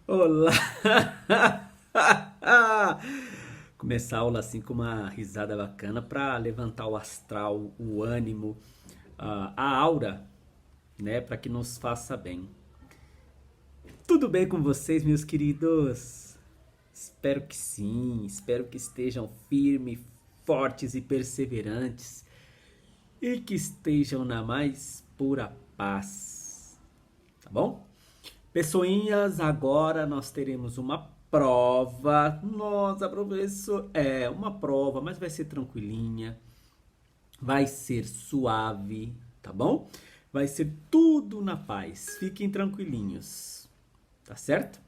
Olá! Começar a aula assim com uma risada bacana para levantar o astral, o ânimo, a aura, né, para que nos faça bem. Tudo bem com vocês, meus queridos? Espero que sim, espero que estejam firmes, fortes e perseverantes e que estejam na mais pura paz, tá bom? Pessoinhas, agora nós teremos uma prova. Nossa, professor, é uma prova, mas vai ser tranquilinha, vai ser suave, tá bom? Vai ser tudo na paz. Fiquem tranquilinhos, tá certo?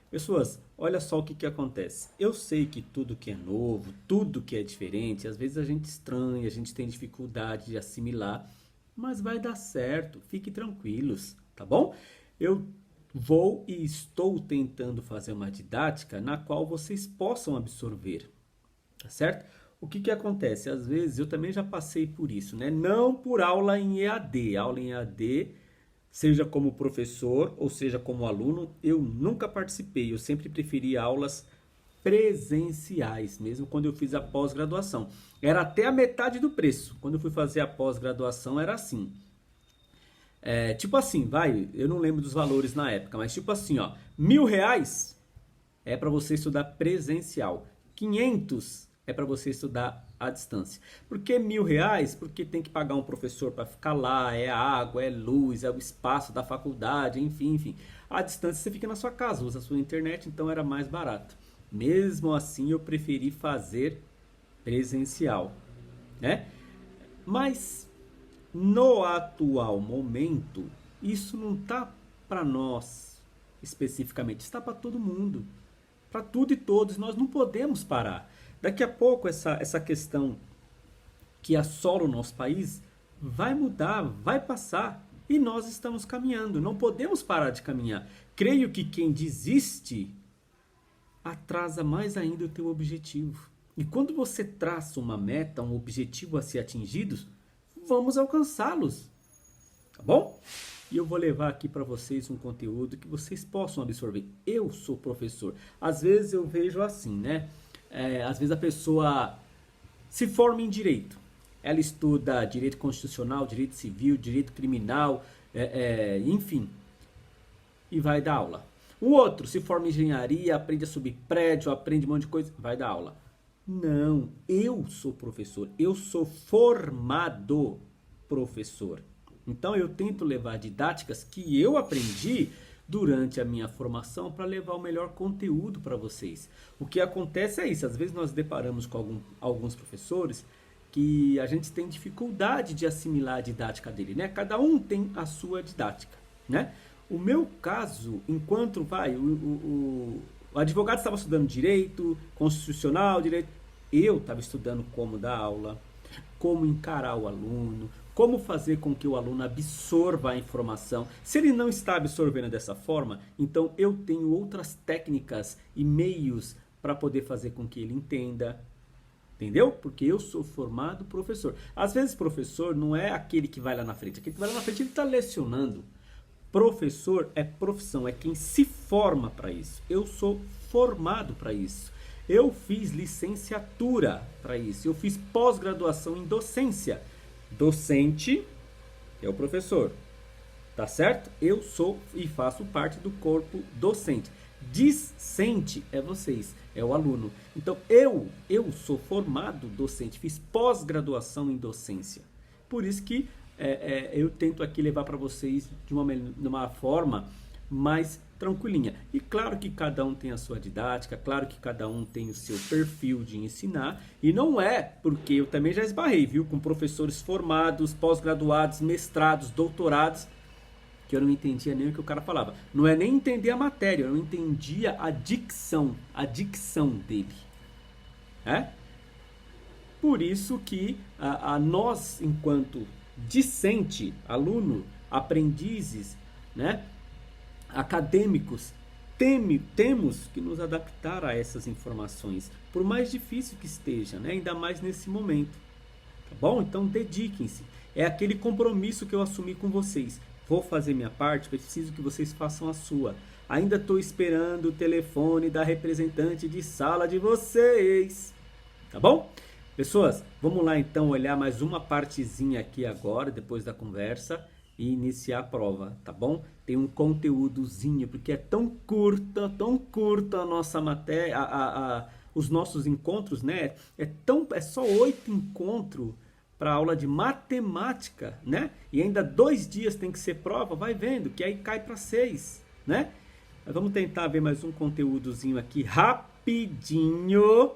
Pessoas, olha só o que acontece. Eu sei que tudo que é novo, tudo que é diferente, às vezes a gente estranha, a gente tem dificuldade de assimilar, mas vai dar certo. Fiquem tranquilos, tá bom? Eu vou e estou tentando fazer uma didática na qual vocês possam absorver, tá certo? O que acontece? Às vezes eu também já passei por isso, né? Não por aula em EAD. Aula em EAD, seja como professor ou seja como aluno, eu nunca participei. Eu sempre preferi aulas presenciais, mesmo quando eu fiz a pós-graduação. Era até a metade do preço. Quando eu fui fazer a pós-graduação era assim. Tipo assim, vai, eu não lembro dos valores na época, mas tipo assim, ó, R$ 1.000 é para você estudar presencial, 500 é para você estudar à distância. Por que R$ 1.000? Porque tem que pagar um professor para ficar lá, é água, é luz, é o espaço da faculdade, enfim, enfim. À distância você fica na sua casa, usa a sua internet, então era mais barato. Mesmo assim, eu preferi fazer presencial, né? Mas no atual momento, isso não tá para nós especificamente, está para todo mundo, para tudo e todos. Nós não podemos parar. Daqui a pouco essa questão que assola o nosso país vai mudar, vai passar e nós estamos caminhando. Não podemos parar de caminhar. Creio que quem desiste atrasa mais ainda o teu objetivo. E quando você traça uma meta, um objetivo a ser atingido, vamos alcançá-los, tá bom? E eu vou levar aqui para vocês um conteúdo que vocês possam absorver. Eu sou professor. Às vezes eu vejo assim, né? Às vezes a pessoa se forma em direito. Ela estuda direito constitucional, direito civil, direito criminal, enfim, e vai dar aula. O outro se forma em engenharia, aprende a subir prédio, aprende um monte de coisa, vai dar aula. Não, eu sou professor, eu sou formado professor. Então eu tento levar didáticas que eu aprendi durante a minha formação para levar o melhor conteúdo para vocês. O que acontece é isso, às vezes nós deparamos com alguns professores que a gente tem dificuldade de assimilar a didática dele, né? Cada um tem a sua didática, né? O meu caso, enquanto o advogado estava estudando direito constitucional, direito, eu estava estudando como dar aula, como encarar o aluno, como fazer com que o aluno absorva a informação. Se ele não está absorvendo dessa forma, então eu tenho outras técnicas e meios para poder fazer com que ele entenda. Entendeu? Porque eu sou formado professor. Às vezes professor não é aquele que vai lá na frente. Aquele que vai lá na frente ele está lecionando. Professor é profissão, é quem se forma para isso. Eu sou formado para isso. Eu fiz licenciatura para isso. Eu fiz pós-graduação em docência. Docente é o professor, tá certo? Eu sou e faço parte do corpo docente. Discente é vocês, é o aluno. Então eu sou formado docente, fiz pós-graduação em docência. Por isso que eu tento aqui levar para vocês de uma forma mais tranquilinha. E claro que cada um tem a sua didática, claro que cada um tem o seu perfil de ensinar, e não é porque eu também já esbarrei, viu, com professores formados, pós-graduados, mestrados, doutorados, que eu não entendia nem o que o cara falava. Não é nem entender a matéria, eu não entendia a dicção dele. É? Por isso que a nós, enquanto discente, aluno, aprendizes, né, acadêmicos, temos que nos adaptar a essas informações, por mais difícil que esteja, né, ainda mais nesse momento. Tá bom? Então dediquem-se. É aquele compromisso que eu assumi com vocês. vou fazer minha parte, preciso que vocês façam a sua. Ainda estou esperando o telefone da representante de sala de vocês. Tá bom? Pessoas, vamos lá então olhar mais uma partezinha aqui agora, depois da conversa, e iniciar a prova, tá bom? Tem um conteúdozinho, porque é tão curta a nossa matéria, os nossos encontros, né? É só 8 encontros para aula de matemática, né? E ainda 2 dias tem que ser prova, vai vendo, que aí cai para 6, né? Mas vamos tentar ver mais um conteúdozinho aqui rapidinho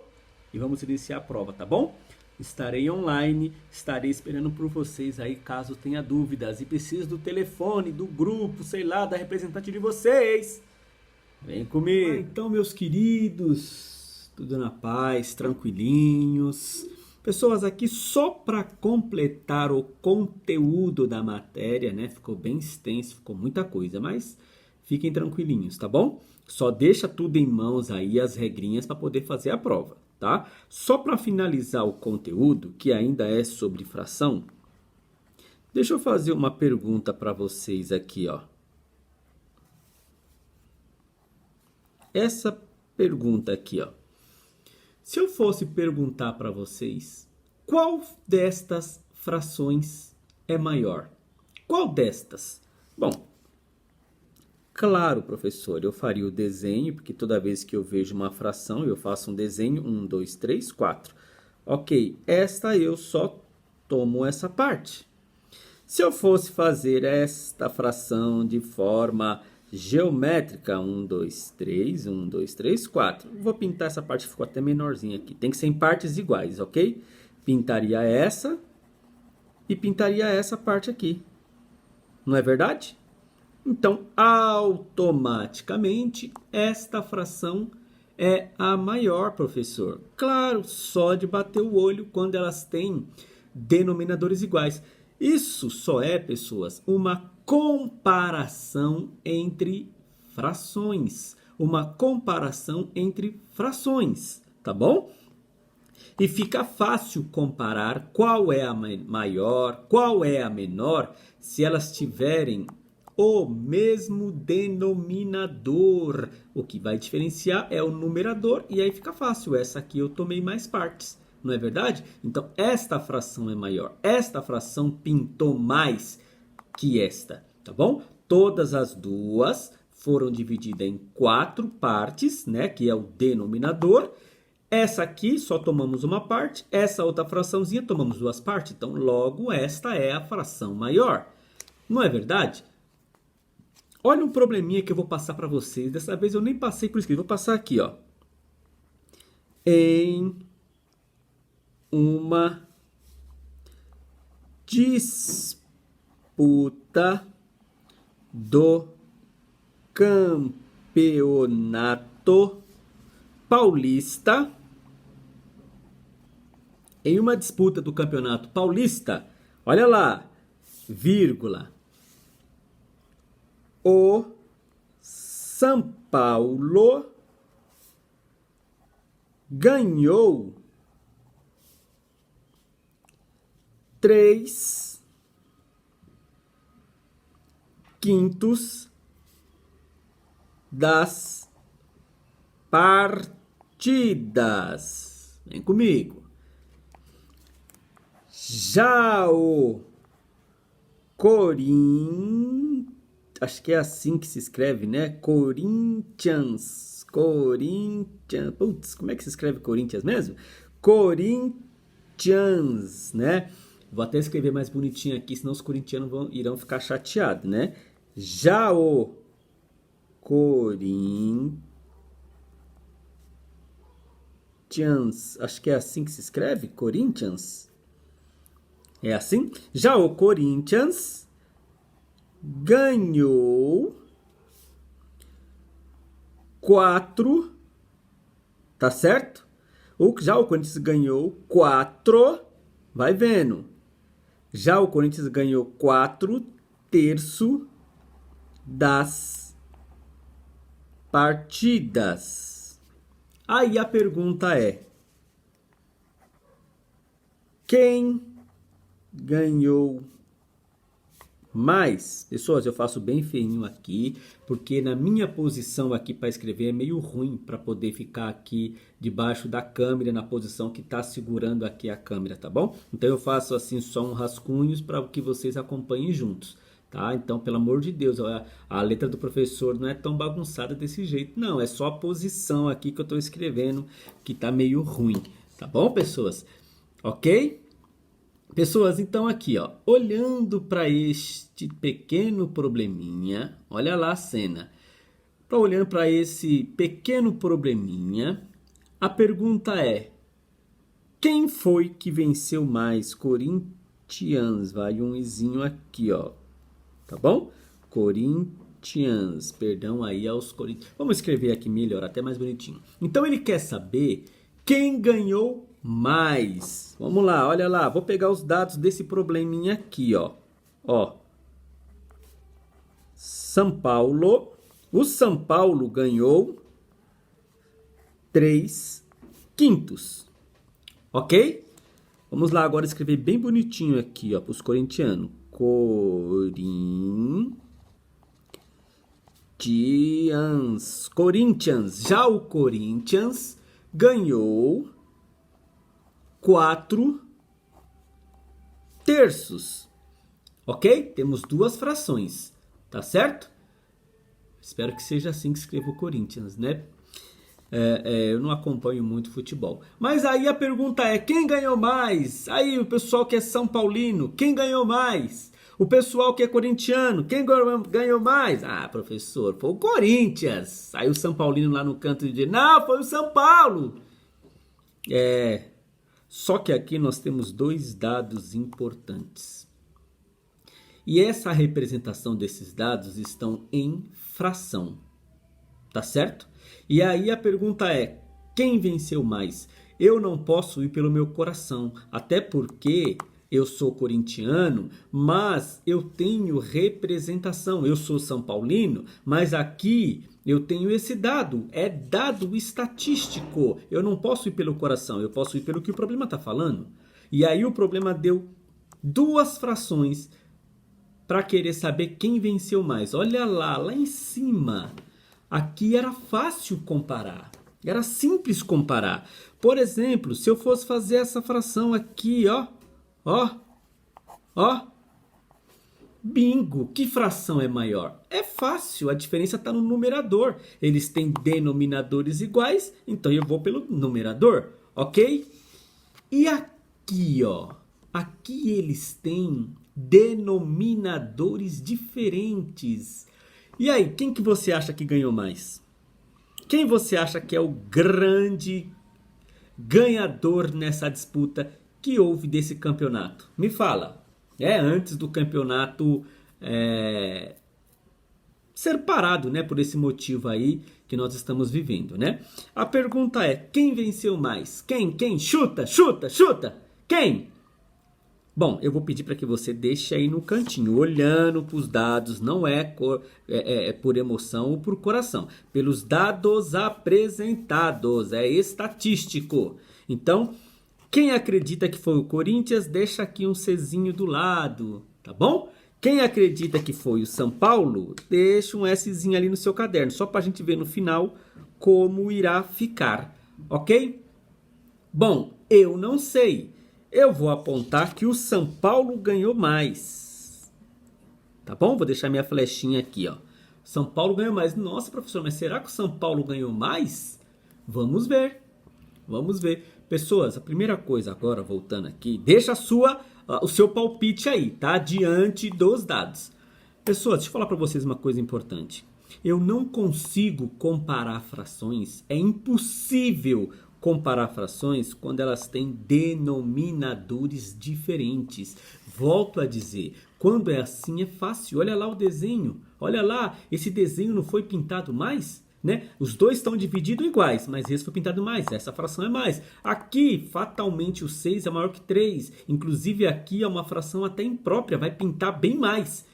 e vamos iniciar a prova, tá bom? Estarei online, estarei esperando por vocês aí caso tenha dúvidas e precise do telefone, do grupo, sei lá, da representante de vocês. Vem comigo. Então, meus queridos, tudo na paz, tranquilinhos. Pessoas, aqui só para completar o conteúdo da matéria, né? Ficou bem extenso, ficou muita coisa, mas fiquem tranquilinhos, tá bom? Só deixa tudo em mãos aí, as regrinhas para poder fazer a prova, tá? Só para finalizar o conteúdo, que ainda é sobre fração, deixa eu fazer uma pergunta para vocês aqui, ó. Essa pergunta aqui, ó. Se eu fosse perguntar para vocês, qual destas frações é maior? Qual destas? Bom, claro, professor, eu faria o desenho, porque toda vez que eu vejo uma fração, eu faço um desenho, 1, 2, 3, 4. Ok, esta eu só tomo essa parte. Se eu fosse fazer esta fração de forma geométrica, 1, 2, 3, 1, 2, 3, 4. Vou pintar essa parte, ficou até menorzinha aqui. Tem que ser em partes iguais, ok? Pintaria essa e pintaria essa parte aqui. Não é verdade? Então, automaticamente, esta fração é a maior, professor. Claro, só de bater o olho quando elas têm denominadores iguais. Isso só é, pessoas, uma comparação entre frações. Uma comparação entre frações, tá bom? E fica fácil comparar qual é a maior, qual é a menor, se elas tiverem o mesmo denominador. O que vai diferenciar é o numerador e aí fica fácil. Essa aqui eu tomei mais partes, não é verdade? Então, esta fração é maior. Esta fração pintou mais que esta, tá bom? Todas as duas foram divididas em 4 partes, né? Que é o denominador. Essa aqui só tomamos uma parte. Essa outra fraçãozinha tomamos 2 partes. Então, logo, esta é a fração maior. Não é verdade? Olha um probleminha que eu vou passar para vocês. Dessa vez eu nem passei por escrito. Vou passar aqui, ó. Em uma disputa do campeonato paulista. Em uma disputa do campeonato paulista, olha lá, vírgula. O São Paulo ganhou 3/5 das partidas. Vem comigo. Já o Corinthians, acho que é assim que se escreve, né? Corinthians. Putz, como é que se escreve Corinthians mesmo? Corinthians, né? Vou até escrever mais bonitinho aqui, senão os corintianos irão ficar chateados, né? Já o Corinthians, acho que é assim que se escreve, Corinthians. É assim? Já o Corinthians ganhou 4, tá certo? Já o Corinthians ganhou 4, vai vendo. Já o Corinthians ganhou 4/3 das partidas. Aí a pergunta é: quem ganhou Mas, pessoas, eu faço bem feinho aqui, porque na minha posição aqui para escrever é meio ruim para poder ficar aqui debaixo da câmera, na posição que está segurando aqui a câmera, tá bom? Então eu faço assim só um rascunhos para que vocês acompanhem juntos, tá? Então, pelo amor de Deus, a letra do professor não é tão bagunçada desse jeito, não. É só a posição aqui que eu estou escrevendo que tá meio ruim, tá bom, pessoas? Ok? Pessoas, então aqui, ó, olhando para este pequeno probleminha, olha lá a cena. Olhando para esse pequeno probleminha, a pergunta é: quem foi que venceu mais? Corinthians, vai um izinho aqui, ó. Tá bom? Corinthians, perdão aí aos Corinthians. Vamos escrever aqui melhor, até mais bonitinho. Então ele quer saber quem ganhou mais. Vamos lá, olha lá. Vou pegar os dados desse probleminha aqui, ó. Ó. São Paulo. O São Paulo ganhou 3/5. Ok? Vamos lá agora escrever bem bonitinho aqui, ó, para os corintianos. Corinthians. Já o Corinthians ganhou 4/3. Ok? Temos duas frações. Tá certo? Espero que seja assim que escreva o Corinthians, né? Eu não acompanho muito futebol. Mas aí a pergunta é: quem ganhou mais? Aí o pessoal que é São Paulino, quem ganhou mais? O pessoal que é corintiano, quem ganhou mais? Ah, professor, foi o Corinthians. Aí o São Paulino lá no canto diz: não, foi o São Paulo. Só que aqui nós temos dois dados importantes. E essa representação desses dados estão em fração. Tá certo? E aí a pergunta é: quem venceu mais? Eu não posso ir pelo meu coração, até porque eu sou corintiano, mas eu tenho representação. Eu sou São Paulino, mas aqui eu tenho esse dado. É dado estatístico. Eu não posso ir pelo coração, eu posso ir pelo que o problema está falando. E aí o problema deu duas frações para querer saber quem venceu mais. Olha lá em cima. Aqui era fácil comparar. Era simples comparar. Por exemplo, se eu fosse fazer essa fração aqui, ó. Bingo! Que fração é maior? É fácil, a diferença está no numerador. Eles têm denominadores iguais, então eu vou pelo numerador, ok? E aqui, ó. Aqui eles têm denominadores diferentes. E aí, quem que você acha que ganhou mais? Quem você acha que é o grande ganhador nessa disputa que houve desse campeonato? Me fala. Antes do campeonato ser parado, né? Por esse motivo aí que nós estamos vivendo, né? A pergunta é: quem venceu mais? Quem? Chuta! Quem? Bom, eu vou pedir para que você deixe aí no cantinho, olhando para os dados, não é por emoção ou por coração. Pelos dados apresentados, é estatístico. Então, quem acredita que foi o Corinthians, deixa aqui um Czinho do lado, tá bom? Quem acredita que foi o São Paulo, deixa um Szinho ali no seu caderno, só para a gente ver no final como irá ficar, ok? Bom, eu não sei. Eu vou apontar que o São Paulo ganhou mais. Tá bom? Vou deixar minha flechinha aqui, ó. São Paulo ganhou mais. Nossa, professor, mas será que o São Paulo ganhou mais? Vamos ver. Pessoas, a primeira coisa agora, voltando aqui, deixa o seu palpite aí, tá? Diante dos dados. Pessoas, deixa eu falar para vocês uma coisa importante. Eu não consigo comparar frações. É impossível comparar frações quando elas têm denominadores diferentes. Volto a dizer, quando é assim é fácil. Olha lá o desenho. Olha lá, esse desenho não foi pintado mais? Né? Os dois estão divididos iguais, mas esse foi pintado mais, essa fração é mais. Aqui, fatalmente, o 6 é maior que 3. Inclusive, aqui é uma fração até imprópria, vai pintar bem mais.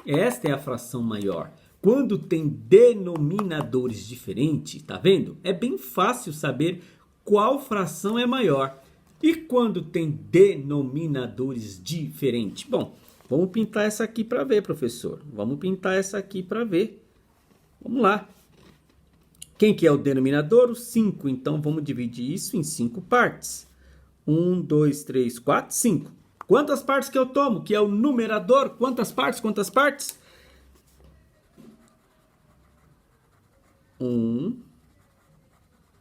Esta é a fração maior. Quando tem denominadores diferentes, tá vendo? É bem fácil saber qual fração é maior. E quando tem denominadores diferentes? Bom, Vamos pintar essa aqui para ver, professor. Vamos pintar essa aqui para ver. Vamos lá. Quem que é o denominador? O 5. Então, vamos dividir isso em 5 partes. 1, 2, 3, 4, 5. Quantas partes que eu tomo? Que é o numerador. Quantas partes? Quantas partes? 1,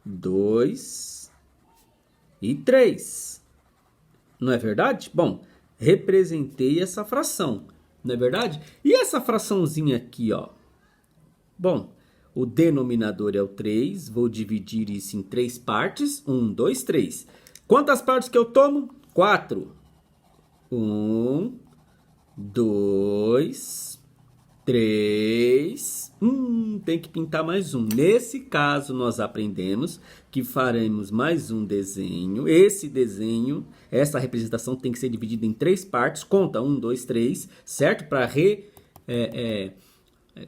2 e 3. Não é verdade? Bom, representei essa fração. Não é verdade? E essa fraçãozinha aqui, ó. Bom, o denominador é o 3. Vou dividir isso em 3 partes. 1, 2, 3. Quantas partes que eu tomo? 4. 1, 2, 3. Tem que pintar mais um. Nesse caso, nós aprendemos que faremos mais um desenho. Esse desenho, essa representação tem que ser dividida em 3 partes. Conta 1, 2, 3, certo? Para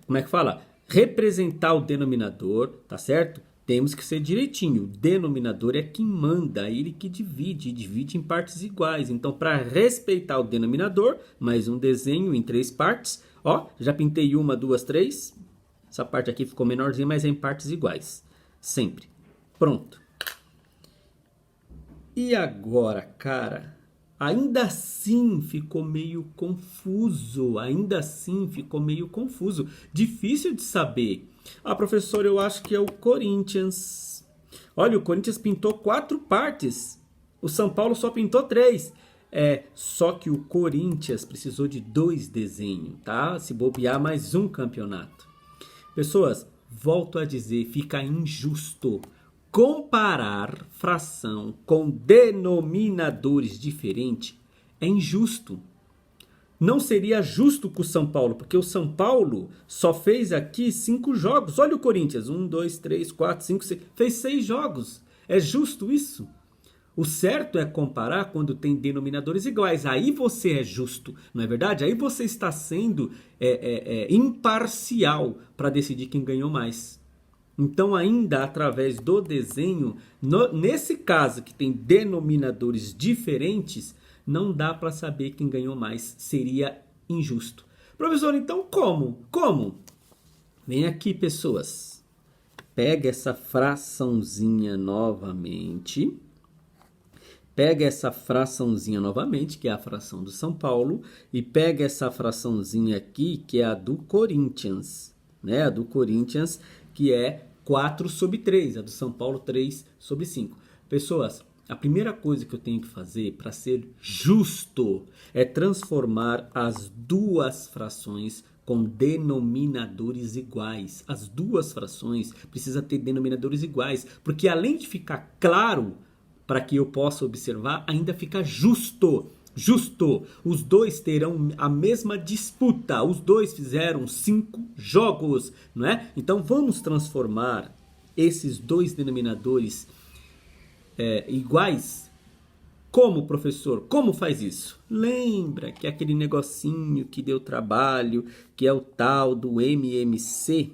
como é que fala? Representar o denominador, tá certo? Temos que ser direitinho. O denominador é quem manda, ele que divide em partes iguais. Então, para respeitar o denominador, mais um desenho em 3 partes. Ó, já pintei 1, 2, 3. Essa parte aqui ficou menorzinha, mas é em partes iguais. Sempre. Pronto. E agora, cara, ainda assim ficou meio confuso. Difícil de saber. Ah, professor, eu acho que é o Corinthians. Olha, o Corinthians pintou 4 partes. O São Paulo só pintou 3. Só que o Corinthians precisou de 2 desenhos, tá? Se bobear, mais um campeonato. Pessoas, volto a dizer, fica injusto comparar fração com denominadores diferentes. É injusto. Não seria justo com o São Paulo, porque o São Paulo só fez aqui 5 jogos. Olha o Corinthians, 1, 2, 3, 4, 5, 6, fez 6 jogos. É justo isso? O certo é comparar quando tem denominadores iguais. Aí você é justo, não é verdade? Aí você está sendo imparcial para decidir quem ganhou mais. Então, ainda através do desenho, nesse caso que tem denominadores diferentes, não dá para saber quem ganhou mais. Seria injusto. Professor, então como? Como? Vem aqui, pessoas. Pega essa fraçãozinha novamente. Que é a fração do São Paulo, e pega essa fraçãozinha aqui, que é a do Corinthians, né? A do Corinthians, que é 4 sobre 3, a do São Paulo 3 sobre 5. Pessoas, a primeira coisa que eu tenho que fazer para ser justo é transformar as 2 frações com denominadores iguais. As 2 frações precisam ter denominadores iguais, porque além de ficar claro para que eu possa observar, ainda fica justo. Os 2 terão a mesma disputa. Os 2 fizeram 5 jogos, não é? Então vamos transformar esses 2 denominadores iguais. Como, professor? Como faz isso? Lembra que aquele negocinho que deu trabalho, que é o tal do MMC?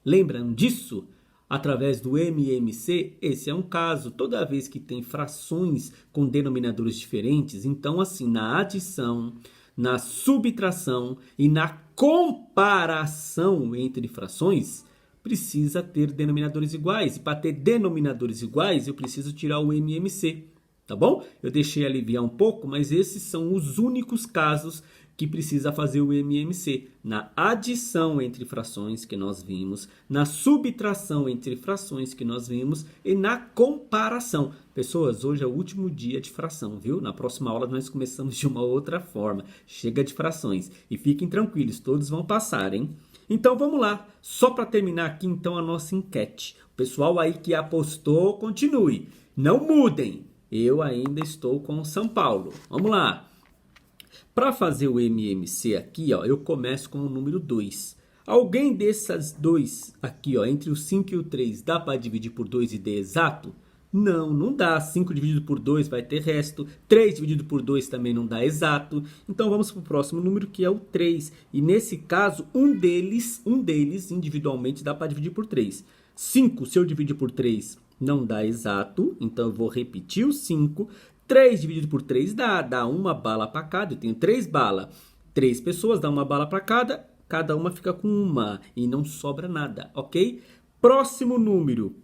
Lembram disso? Através do MMC, esse é um caso. Toda vez que tem frações com denominadores diferentes, então assim, na adição, na subtração e na comparação entre frações, precisa ter denominadores iguais. E para ter denominadores iguais, eu preciso tirar o MMC, tá bom? Eu deixei aliviar um pouco, mas esses são os únicos casos que precisa fazer o MMC. Na adição entre frações que nós vimos, na subtração entre frações que nós vimos e na comparação. Pessoas, hoje é o último dia de fração, viu? Na próxima aula nós começamos de uma outra forma. Chega de frações. E fiquem tranquilos, todos vão passar, hein? Então vamos lá. Só para terminar aqui então a nossa enquete. O pessoal aí que apostou, continue. Não mudem. Eu ainda estou com o São Paulo. Vamos lá. Para fazer o MMC aqui, ó, eu começo com o número 2. Alguém dessas 2 aqui, ó, entre o 5 e o 3, dá para dividir por 2 e dê exato? Não, não dá. 5 dividido por 2 vai ter resto. 3 dividido por 2 também não dá exato. Então vamos para o próximo número, que é o 3. E nesse caso, um deles individualmente dá para dividir por 3. 5, se eu dividir por 3, não dá exato. Então eu vou repetir o 5. 3 dividido por 3 dá uma bala para cada. Eu tenho 3 balas. 3 pessoas, dá uma bala para cada uma fica com uma e não sobra nada, ok? Próximo número.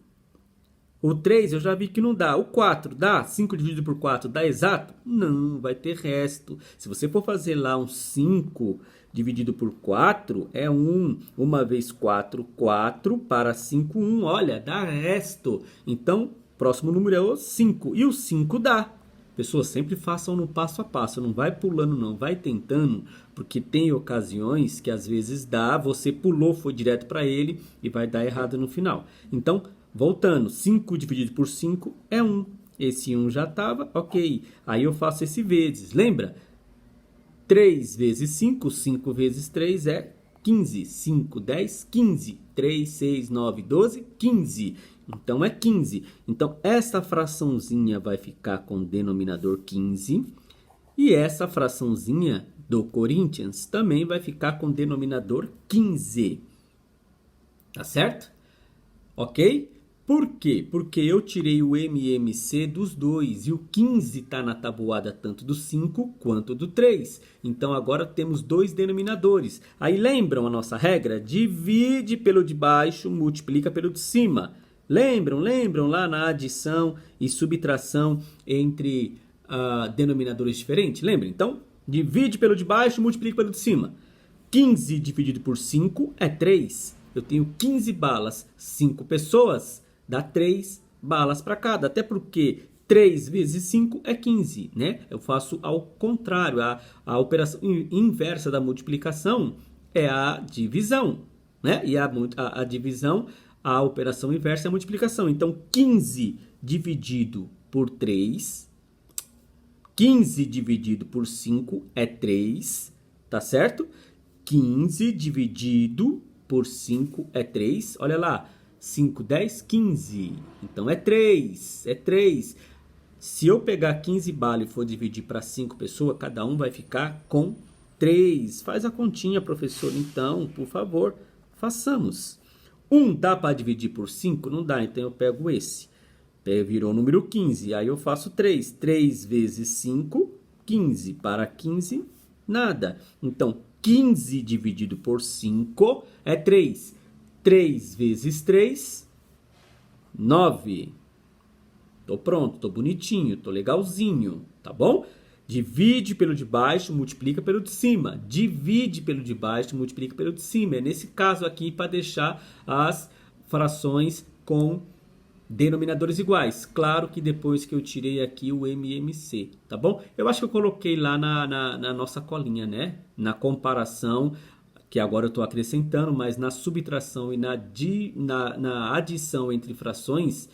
O 3 eu já vi que não dá. O 4 dá? 5 dividido por 4 dá exato? Não, vai ter resto. Se você for fazer lá um 5 dividido por 4, é 1. 1 vezes 4, 4 para 5, 1. Olha, dá resto. Então, próximo número é o 5. E o 5 dá. Pessoas, sempre façam no passo a passo. Não vai pulando, não. Vai tentando, porque tem ocasiões que às vezes dá. Você pulou, foi direto para ele e vai dar errado no final. Então, voltando, 5 dividido por 5 é 1. Esse 1 já estava, ok. Aí eu faço esse vezes. Lembra? 3 vezes 5, 5 vezes 3 é 15. 5, 10, 15. 3, 6, 9, 12, 15. Então é 15. Então essa fraçãozinha vai ficar com o denominador 15. E essa fraçãozinha do Corinthians também vai ficar com o denominador 15. Tá certo? Ok? Por quê? Porque eu tirei o MMC dos dois e o 15 está na tabuada tanto do 5 quanto do 3. Então agora temos dois denominadores. Aí lembram a nossa regra? Divide pelo de baixo, multiplica pelo de cima. Lembram lá na adição e subtração entre denominadores diferentes? Lembra? Então, divide pelo de baixo, multiplica pelo de cima. 15 dividido por 5 é 3. Eu tenho 15 balas, 5 pessoas, dá 3 balas para cada. Até porque 3 vezes 5 é 15, né? Eu faço ao contrário. A operação inversa da multiplicação é a divisão, né? E a divisão, a operação inversa é a multiplicação. Então, 15 dividido por 3, 15 dividido por 5 é 3, tá certo? 15 dividido por 5 é 3. Olha lá. 5, 10, 15. Então é 3. É 3. Se eu pegar 15 balas e for dividir para 5 pessoas, cada um vai ficar com 3. Faz a continha, professor. Então, por favor, façamos. 1 dá para dividir por 5? Não dá. Então eu pego esse. Virou o número 15. Aí eu faço 3. 3 vezes 5, 15. Para 15, nada. Então, 15 dividido por 5 é 3. 3 vezes 3, 9. Tô pronto, tô bonitinho, tô legalzinho, tá bom? Divide pelo de baixo, multiplica pelo de cima. Divide pelo de baixo, multiplica pelo de cima. É nesse caso aqui para deixar as frações com denominadores iguais. Claro que depois que eu tirei aqui o MMC, tá bom? Eu acho que eu coloquei lá na nossa colinha, né? Na comparação, que agora eu estou acrescentando, mas na subtração e na adição entre frações,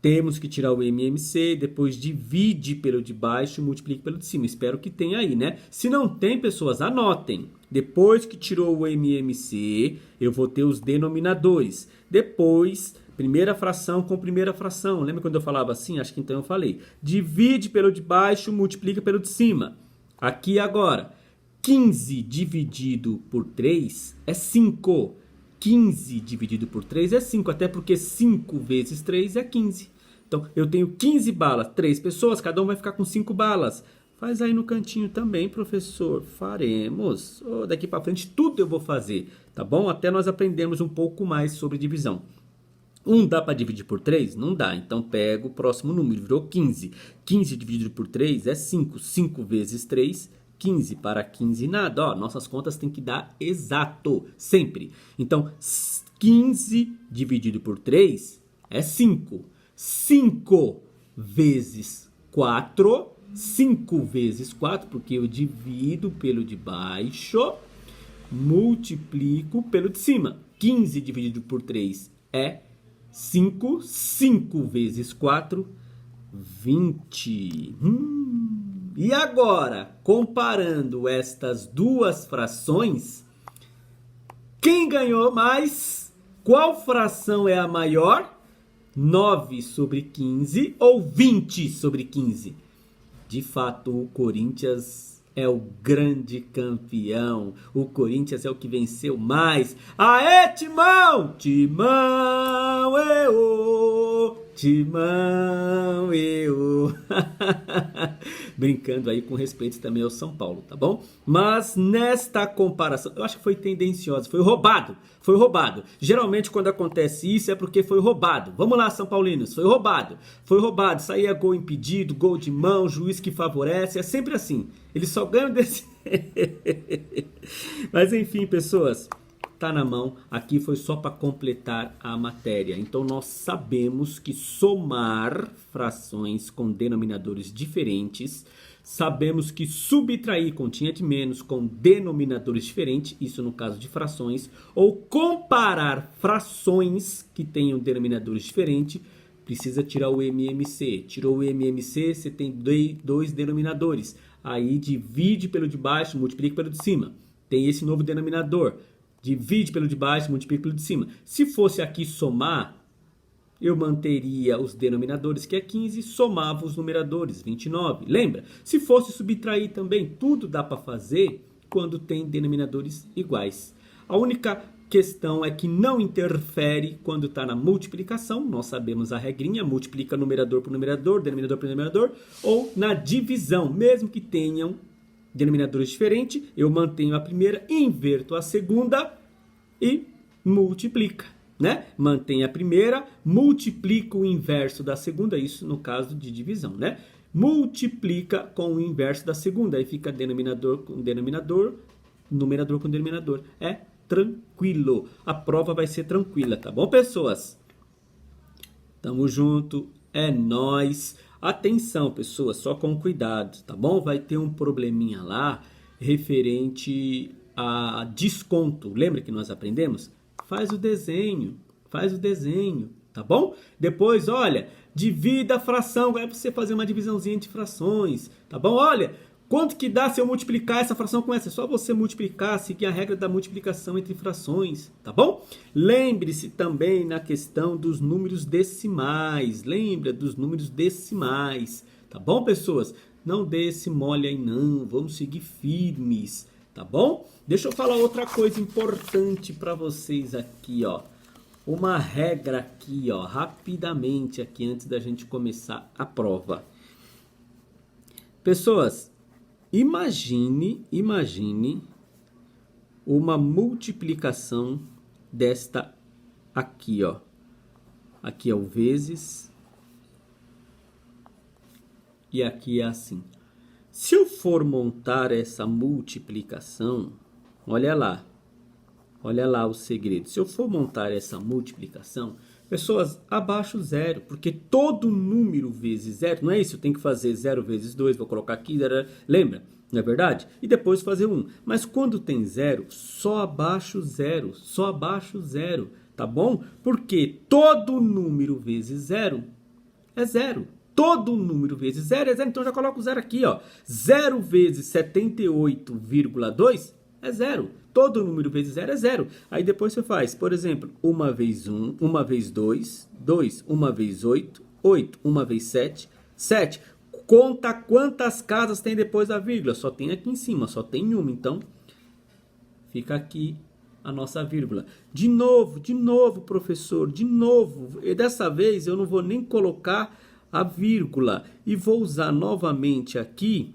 temos que tirar o MMC, depois divide pelo de baixo e multiplica pelo de cima. Espero que tenha aí, né? Se não tem, pessoas, anotem. Depois que tirou o MMC, eu vou ter os denominadores. Depois, primeira fração com primeira fração. Lembra quando eu falava assim? Acho que então eu falei. Divide pelo de baixo, multiplica pelo de cima. Aqui agora. 15 dividido por 3 é 5. 15 dividido por 3 é 5, até porque 5 vezes 3 é 15. Então, eu tenho 15 balas, 3 pessoas, cada um vai ficar com 5 balas. Faz aí no cantinho também, professor. Faremos. Daqui para frente tudo eu vou fazer, tá bom? Até nós aprendermos um pouco mais sobre divisão. 1 dá para dividir por 3? Não dá. Então, pego o próximo número, virou 15. 15 dividido por 3 é 5. 5 vezes 3 15 para 15, nada. Ó, nossas contas tem que dar exato, sempre. Então, 15 dividido por 3 é 5. 5 vezes 4, 5 vezes 4, porque eu divido pelo de baixo, multiplico pelo de cima. 15 dividido por 3 é 5. 5 vezes 4, 20. E agora, comparando estas duas frações, quem ganhou mais? Qual fração é a maior? 9 sobre 15 ou 20 sobre 15? De fato, o Corinthians é o grande campeão. O Corinthians é o que venceu mais. Aê, Timão! Timão, Timão, eu. Brincando aí com respeito também ao São Paulo, tá bom? Mas nesta comparação, eu acho que foi tendenciosa, foi roubado, foi roubado. Geralmente quando acontece isso é porque foi roubado. Vamos lá, São Paulinos, foi roubado. Foi roubado, saía gol impedido, gol de mão, juiz que favorece, é sempre assim. Eles só ganham desse... Mas enfim, pessoas, tá na mão. Aqui foi só para completar a matéria. Então nós sabemos que somar frações com denominadores diferentes, sabemos que subtrair continha de menos com denominadores diferentes, isso no caso de frações, ou comparar frações que tenham denominadores diferentes, precisa tirar o MMC. Tirou o MMC, você tem dois denominadores. Aí divide pelo de baixo, multiplica pelo de cima. Tem esse novo denominador. Divide pelo de baixo, multiplica pelo de cima. Se fosse aqui somar, eu manteria os denominadores, que é 15, somava os numeradores, 29. Lembra? Se fosse subtrair também, tudo dá para fazer quando tem denominadores iguais. A única questão é que não interfere quando está na multiplicação. Nós sabemos a regrinha, multiplica numerador por numerador, denominador por denominador, ou na divisão, mesmo que tenham denominadores diferentes, eu mantenho a primeira, inverto a segunda e multiplica, né? Mantém a primeira, multiplica o inverso da segunda, isso no caso de divisão, né? Multiplica com o inverso da segunda, aí fica denominador com denominador, numerador com denominador. É tranquilo. A prova vai ser tranquila, tá bom, pessoas? Tamo junto, é nóis. Atenção, pessoas, só com cuidado, tá bom? Vai ter um probleminha lá referente a desconto. Lembra que nós aprendemos? Faz o desenho, tá bom? Depois, olha, divida a fração, vai você fazer uma divisãozinha de frações, tá bom? Olha, quanto que dá se eu multiplicar essa fração com essa? É só você multiplicar, seguir a regra da multiplicação entre frações, tá bom? Lembre-se também na questão dos números decimais. Lembra dos números decimais, tá bom, pessoas? Não dê esse mole aí não, vamos seguir firmes, tá bom? Deixa eu falar outra coisa importante para vocês aqui, ó. Uma regra aqui, ó, rapidamente aqui antes da gente começar a prova. Pessoas, imagine uma multiplicação desta aqui, ó. Aqui é o vezes e aqui é assim. Se eu for montar essa multiplicação, olha lá o segredo. Se eu for montar essa multiplicação, pessoas, abaixo zero, porque todo número vezes zero, não é isso? Eu tenho que fazer 0 vezes 2, vou colocar aqui, lembra? Não é verdade? E depois fazer 1. Mas quando tem zero, só abaixo zero, tá bom? Porque todo número vezes zero é zero. Todo número vezes zero é zero, então já coloco o zero aqui, ó. 0 vezes 78,2 é zero. Todo número vezes zero é zero. Aí depois você faz, por exemplo, 1 vezes 1, 1 vezes 2, 2, 1 vezes 8, 8, 1 vezes 7, 7. Conta quantas casas tem depois da vírgula. Só tem aqui em cima, só tem uma. Então, fica aqui a nossa vírgula. De novo, professor, de novo. E dessa vez eu não vou nem colocar a vírgula. E vou usar novamente aqui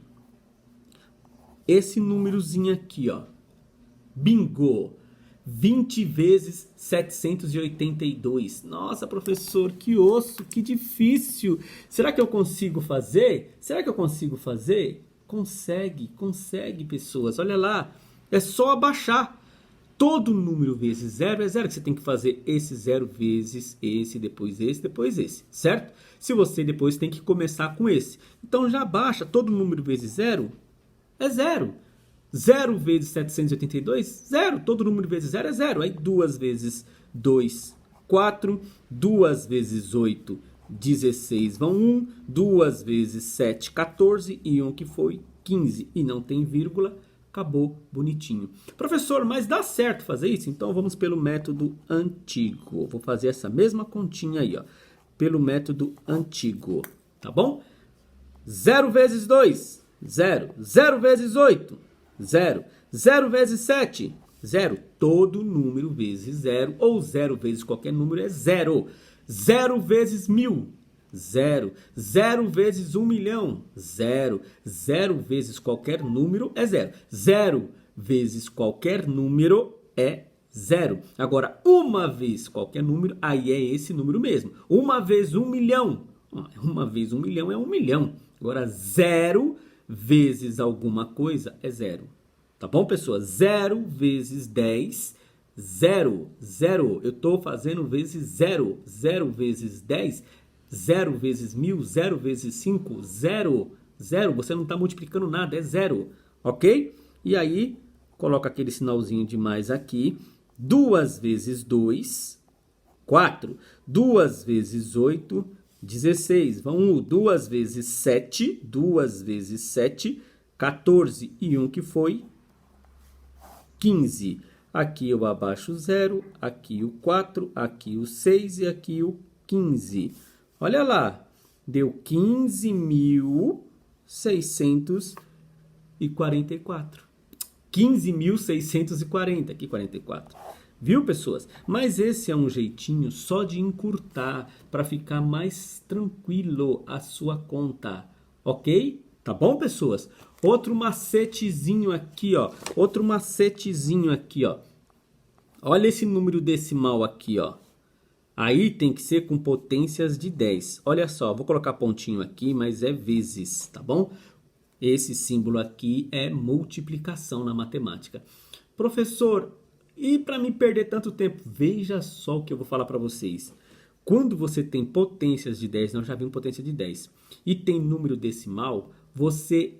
esse númerozinho aqui, ó. Bingo! 20 vezes 782. Nossa, professor, que osso, que difícil. Será que eu consigo fazer? Consegue, pessoas. Olha lá, é só abaixar. Todo número vezes zero é zero, que você tem que fazer esse zero vezes esse, depois esse, certo? Se você depois tem que começar com esse. Então já baixa, todo número vezes zero é zero. 0 vezes 782, zero. Todo número vezes zero é zero. Aí 2 vezes 2, 4. 2 vezes 8, 16 vão 1. 2 vezes 7, 14. E 1 que foi 15. E não tem vírgula. Acabou bonitinho. Professor, mas dá certo fazer isso? Então vamos pelo método antigo. Vou fazer essa mesma continha aí, ó. Pelo método antigo. Tá bom? 0 vezes 2, 0. 0 vezes 8, 0. 0 vezes 7, 0. Todo número vezes 0, ou 0 vezes qualquer número é 0. 0 vezes 1000, 0. 0 vezes 1 milhão, 0. 0 vezes qualquer número é 0. 0 vezes qualquer número é 0. Agora, uma vez qualquer número, aí é esse número mesmo. Uma vez 1 milhão. Uma vez 1 milhão é 1 milhão. Agora, 0 vezes alguma coisa é 0. Tá bom, pessoal? 0 vezes 10, 0. 0. Eu estou fazendo vezes 0. 0 vezes 10, 0 vezes 1000, 0 vezes 5, 0. 0. Você não está multiplicando nada, é 0. Ok? E aí, coloca aquele sinalzinho de mais aqui. 2 vezes 2, 4. 2 vezes 8, 16. Vamos, 2 vezes 7, 2 vezes 7, 14. E 1 que foi 15. Aqui eu abaixo o 0, aqui o 4, aqui o 6 e aqui o 15. Olha lá, deu 15.644. 15.640, aqui 44. Viu, pessoas? Mas esse é um jeitinho só de encurtar, para ficar mais tranquilo a sua conta, ok? Tá bom, pessoas? Outro macetezinho aqui, ó. Outro macetezinho aqui, ó. Olha esse número decimal aqui, ó. Aí tem que ser com potências de 10. Olha só, vou colocar pontinho aqui, mas é vezes, tá bom? Esse símbolo aqui é multiplicação na matemática. Professor, e para me perder tanto tempo? Veja só o que eu vou falar para vocês. Quando você tem potências de 10, nós já vimos potência de 10, e tem número decimal, você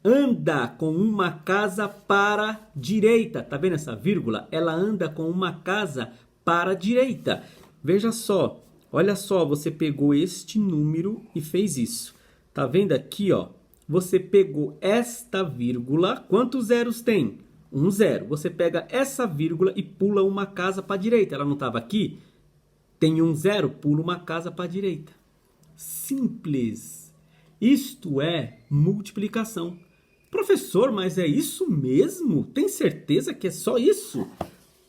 anda com uma casa para a direita. Tá vendo essa vírgula? Ela anda com uma casa para a direita. Veja só, olha só, você pegou este número e fez isso. Tá vendo aqui, ó? Você pegou esta vírgula, quantos zeros tem? Um zero. Você pega essa vírgula e pula uma casa para a direita. Ela não estava aqui? Tem um zero, pula uma casa para a direita. Simples. Isto é multiplicação. Professor, mas é isso mesmo? Tem certeza que é só isso?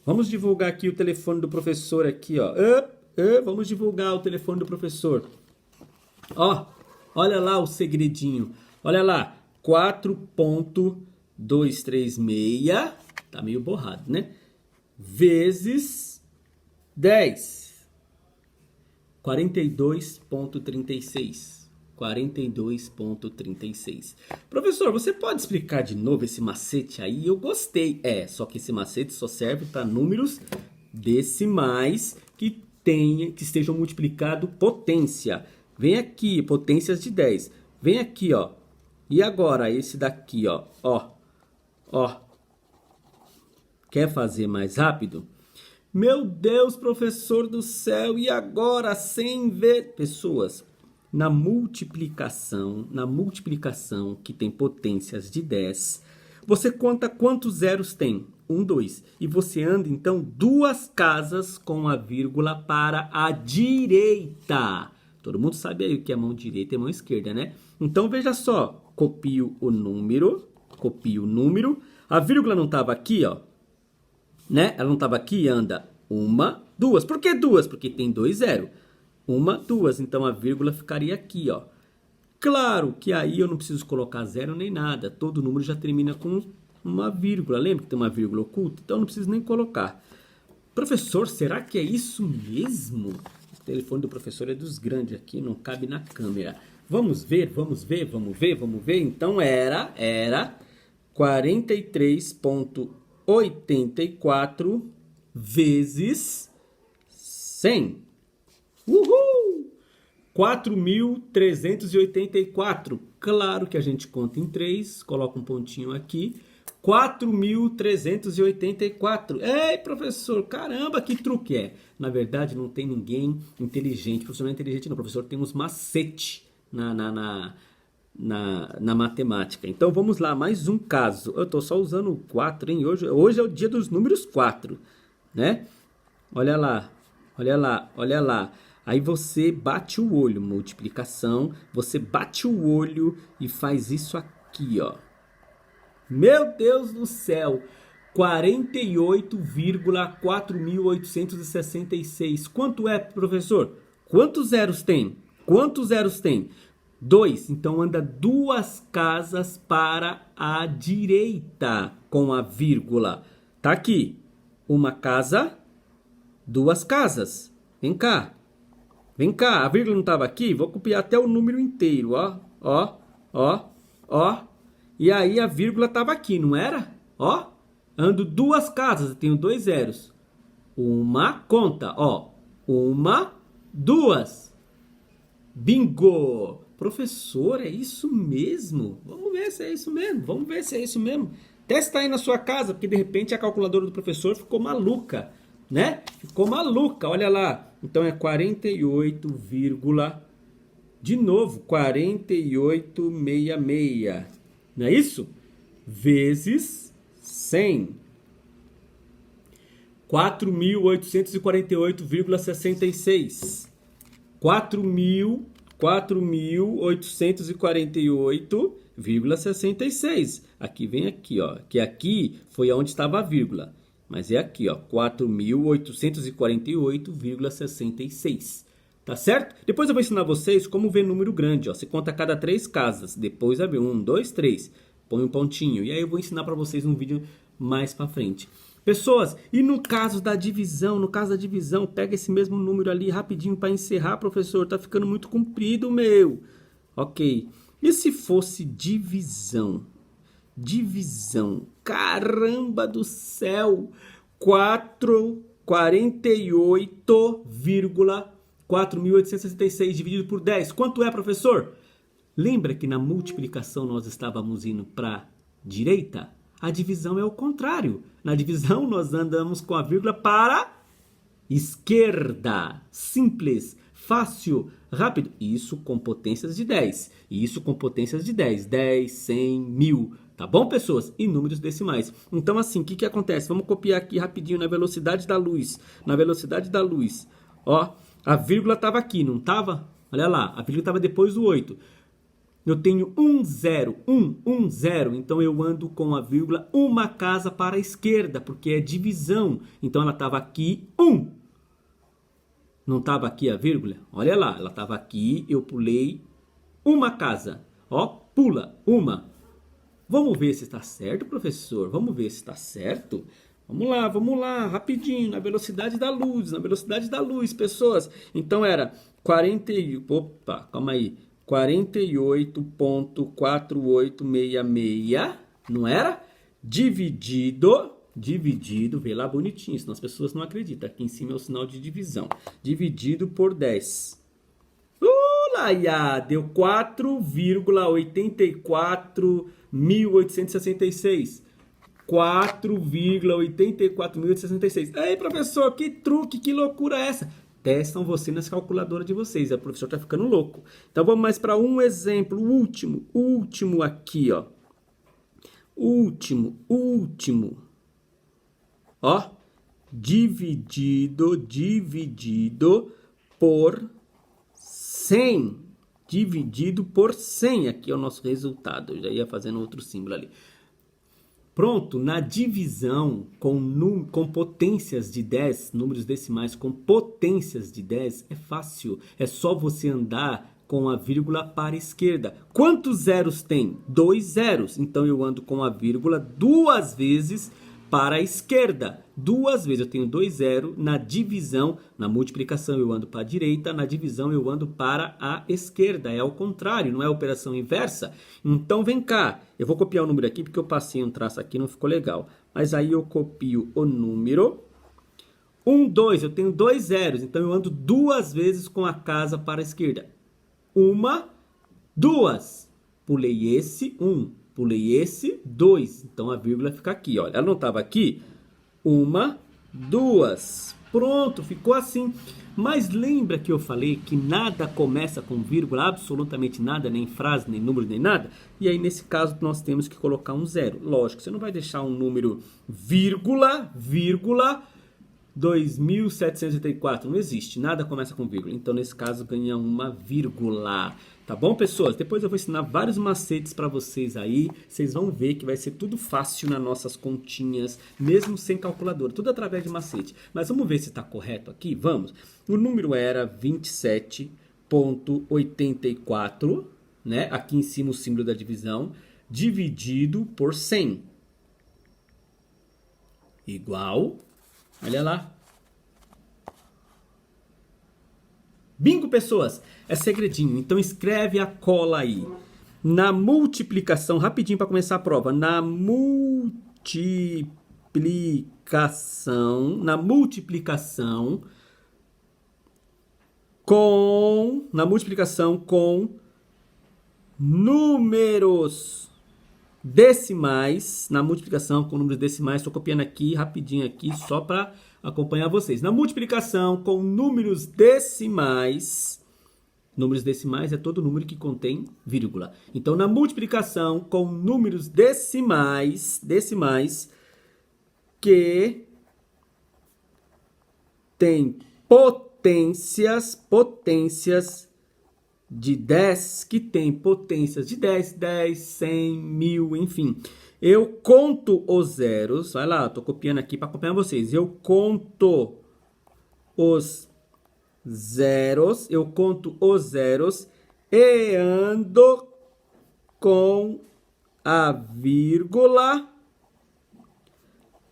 Vamos divulgar aqui o telefone do professor aqui, ó. Vamos divulgar o telefone do professor. Ó, olha lá o segredinho. Olha lá, 4.236, tá meio borrado, né? Vezes 10. 42.36. 42.36. Professor, você pode explicar de novo esse macete aí? Eu gostei. Só que esse macete só serve para números decimais que estejam multiplicado potência. Vem aqui, potências de 10. Vem aqui, ó. E agora esse daqui, ó. Ó. Quer fazer mais rápido? Meu Deus, professor do céu, e agora 100 vezes... Pessoas, na multiplicação que tem potências de 10, você conta quantos zeros tem? 1, 2. E você anda, então, 2 casas com a vírgula para a direita. Todo mundo sabe aí o que é mão direita e mão esquerda, né? Então, veja só. Copio o número. A vírgula não estava aqui, ó. Né? Ela não estava aqui, anda 1, 2. Por que 2? Porque tem 2 zeros. 1, 2. Então, a vírgula ficaria aqui, ó. Claro que aí eu não preciso colocar zero nem nada. Todo número já termina com uma vírgula. Lembra que tem uma vírgula oculta? Então, eu não preciso nem colocar. Professor, será que é isso mesmo? O telefone do professor é dos grandes aqui, não cabe na câmera. Vamos ver. Então, era 43.84 vezes 100. Uhul! 4.384. Claro que a gente conta em 3, coloca um pontinho aqui. 4.384. Ei, professor, caramba, que truque é. Na verdade, não tem ninguém inteligente. O professor não é inteligente, não. O professor tem uns macetes na matemática. Então, vamos lá, mais um caso. Eu estou só usando o 4, hein? Hoje é o dia dos números 4, né? Olha lá. Aí você bate o olho, multiplicação. Você bate o olho e faz isso aqui, ó. Meu Deus do céu! 48,4866. Quanto é, professor? Quantos zeros tem? Quantos zeros tem? 2. Então anda 2 casas para a direita com a vírgula. Tá aqui. Uma casa, 2 casas. Vem cá. Vem cá. A vírgula não estava aqui? Vou copiar até o número inteiro, ó. Ó, ó, ó. E aí a vírgula estava aqui, não era? Ó. Ando 2 casas, eu tenho 2 zeros. Uma, conta, ó. 1, 2. Bingo! Professor, é isso mesmo? Vamos ver se é isso mesmo. Vamos ver se é isso mesmo. Testa aí na sua casa, porque de repente a calculadora do professor ficou maluca, né? Ficou maluca, olha lá. Então é 48, de novo, 4866. Não é isso? Vezes 100. 4.848,66. 4.848,66. Aqui vem aqui, ó. Que aqui foi onde estava a vírgula. Mas é aqui, ó. 4.848,66. Tá certo? Depois eu vou ensinar vocês como ver número grande, ó. Você conta a cada 3 casas. Depois vai ver 1, 2, 3. Põe um pontinho. E aí eu vou ensinar para vocês um vídeo mais para frente. Pessoas, e no caso da divisão, pega esse mesmo número ali rapidinho para encerrar, professor, tá ficando muito comprido, meu. Ok. E se fosse divisão? Divisão. Caramba do céu. 48,4866 dividido por 10. Quanto é, professor? Lembra que na multiplicação nós estávamos indo para direita? A divisão é o contrário. Na divisão nós andamos com a vírgula para esquerda. Simples, fácil, rápido. Isso com potências de 10. Isso com potências de 10. 10, 100, 1000. Tá bom, pessoas? E números decimais. Então assim, o que acontece? Vamos copiar aqui rapidinho na velocidade da luz. Na velocidade da luz. Ó, a vírgula estava aqui, não estava? Olha lá, a vírgula estava depois do 8. Eu tenho 1, 0, 0, então eu ando com a vírgula uma casa para a esquerda, porque é divisão. Então ela estava aqui, 1. Não estava aqui a vírgula? Olha lá, ela estava aqui, eu pulei uma casa. Ó, pula, uma. Vamos ver se está certo, professor? Vamos ver se está certo? Vamos lá, rapidinho, na velocidade da luz, pessoas. Então era 48,4866, não era? Dividido, vê lá bonitinho, senão as pessoas não acreditam. Aqui em cima é o sinal de divisão. Dividido por 10. Deu 4,84.866. 4,84.866. Ei, professor, que truque, que loucura é essa? Testam você nas calculadoras de vocês. O professor tá ficando louco. Então vamos mais para um exemplo, último aqui, ó. Último. Ó, dividido por 100. Dividido por 100. Aqui é o nosso resultado. Eu já ia fazendo outro símbolo ali. Pronto, na divisão com potências de 10, números decimais com potências de 10, é fácil. É só você andar com a vírgula para a esquerda. Quantos zeros tem? 2 zeros. Então eu ando com a vírgula 2 vezes para a esquerda. 2 vezes. Eu tenho 2 zeros. Na divisão, na multiplicação eu ando para a direita. Na divisão eu ando para a esquerda. É ao contrário, não é operação inversa. Então vem cá. Eu vou copiar o número aqui porque eu passei um traço aqui, não ficou legal. Mas aí eu copio o número. 1, 2. Eu tenho 2 zeros. Então eu ando 2 vezes com a casa para a esquerda. 1, 2. Pulei esse 1. Pulei esse 2. Então a vírgula fica aqui, olha. Ela não estava aqui? 1, 2. Pronto, ficou assim. Mas lembra que eu falei que nada começa com vírgula, absolutamente nada, nem frase, nem número, nem nada? E aí nesse caso nós temos que colocar um zero. Lógico, você não vai deixar um número vírgula 2.784. Não existe, nada começa com vírgula. Então, nesse caso, ganha uma vírgula. Tá bom, pessoas? Depois eu vou ensinar vários macetes para vocês aí. Vocês vão ver que vai ser tudo fácil nas nossas continhas, mesmo sem calculadora. Tudo através de macete. Mas vamos ver se está correto aqui? Vamos. O número era 27,84, né? Aqui em cima o símbolo da divisão, dividido por 100. Igual, olha lá. Bingo, pessoas! É segredinho, então escreve a cola aí. Na multiplicação, rapidinho para começar a prova. Na multiplicação com números decimais, estou copiando aqui rapidinho aqui só para acompanhar vocês. Na multiplicação com números decimais é todo número que contém vírgula. Então, na multiplicação com números decimais que tem potências de 10, 10, 100, 1000, enfim. Eu conto os zeros, vai lá, tô copiando aqui para acompanhar vocês. Eu conto os zeros e ando com a vírgula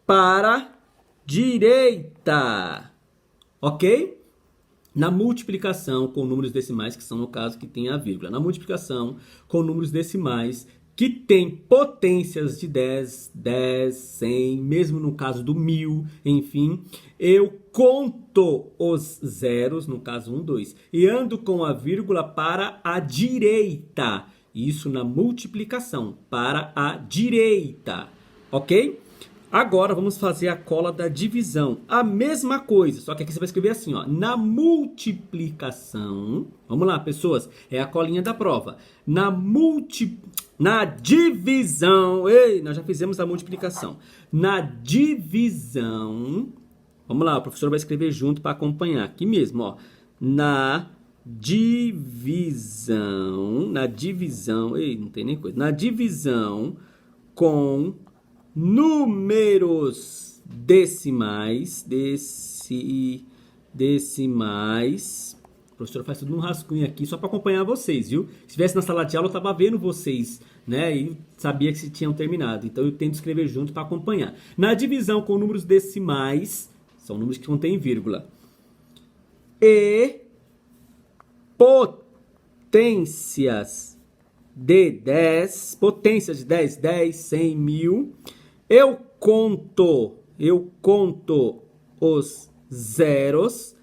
para direita, ok? Na multiplicação com números decimais, que são no caso que tem a vírgula. Na multiplicação com números decimais que tem potências de 10, 100, mesmo no caso do 1000, enfim. Eu conto os zeros, no caso 1, 2, e ando com a vírgula para a direita. Isso na multiplicação, para a direita, ok? Agora vamos fazer a cola da divisão. A mesma coisa, só que aqui você vai escrever assim, ó. Na multiplicação, vamos lá, pessoas, é a colinha da prova. Na divisão, nós já fizemos a multiplicação. Na divisão, vamos lá, o professor vai escrever junto para acompanhar. Aqui mesmo, ó. Na divisão, não tem nem coisa. Na divisão com números decimais, o professor faz tudo num rascunho aqui só para acompanhar vocês, viu? Se estivesse na sala de aula eu estava vendo vocês, né? E sabia que se tinham terminado. Então eu tento escrever junto para acompanhar. Na divisão com números decimais, são números que contêm vírgula, e potências de 10, 10, 100, 1000, eu conto os zeros,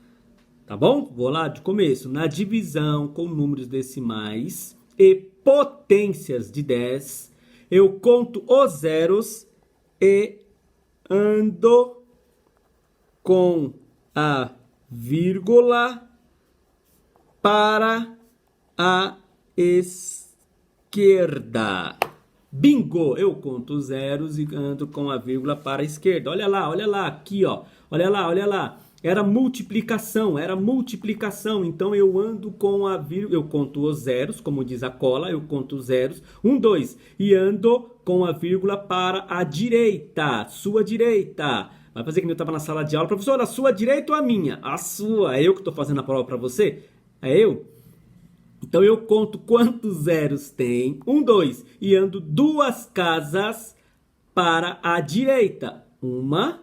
tá bom? Vou lá de começo. Na divisão com números decimais e potências de 10, eu conto os zeros e ando com a vírgula para a esquerda. Bingo! Eu conto os zeros e ando com a vírgula para a esquerda. Olha lá, aqui, ó. Olha lá. Era multiplicação. Então eu ando com a vírgula, eu conto os zeros, como diz a cola, eu conto os zeros. 1, 2. E ando com a vírgula para a direita. Sua direita. Vai fazer que eu estava na sala de aula. Professor, a sua direita ou a minha? A sua. É eu que estou fazendo a prova para você? É eu? Então eu conto quantos zeros tem. 1, 2. E ando 2 casas para a direita. 1,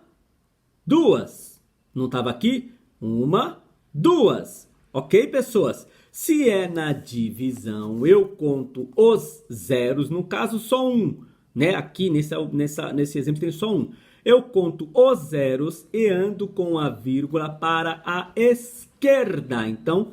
2. Não estava aqui? 1, 2. Ok, pessoas? Se é na divisão, eu conto os zeros. No caso, só um. Né? Aqui nesse exemplo tem só um. Eu conto os zeros e ando com a vírgula para a esquerda. Então,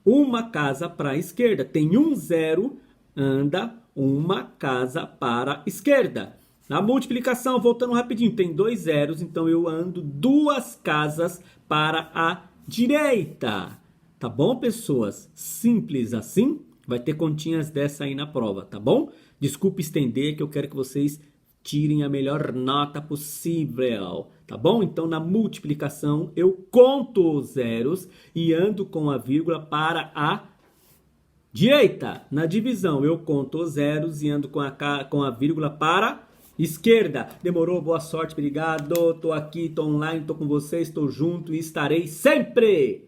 uma casa para a esquerda. Tem um zero, anda uma casa para a esquerda. Na multiplicação, voltando rapidinho, tem 2 zeros, então eu ando 2 casas para a direita. Tá bom, pessoas? Simples assim. Vai ter continhas dessa aí na prova, tá bom? Desculpe estender, que eu quero que vocês tirem a melhor nota possível, tá bom? Então, na multiplicação, eu conto os zeros e ando com a vírgula para a direita. Na divisão, eu conto os zeros e ando com a vírgula para a esquerda. Demorou? Boa sorte, obrigado. Tô aqui, tô online, tô com vocês, tô junto e estarei sempre!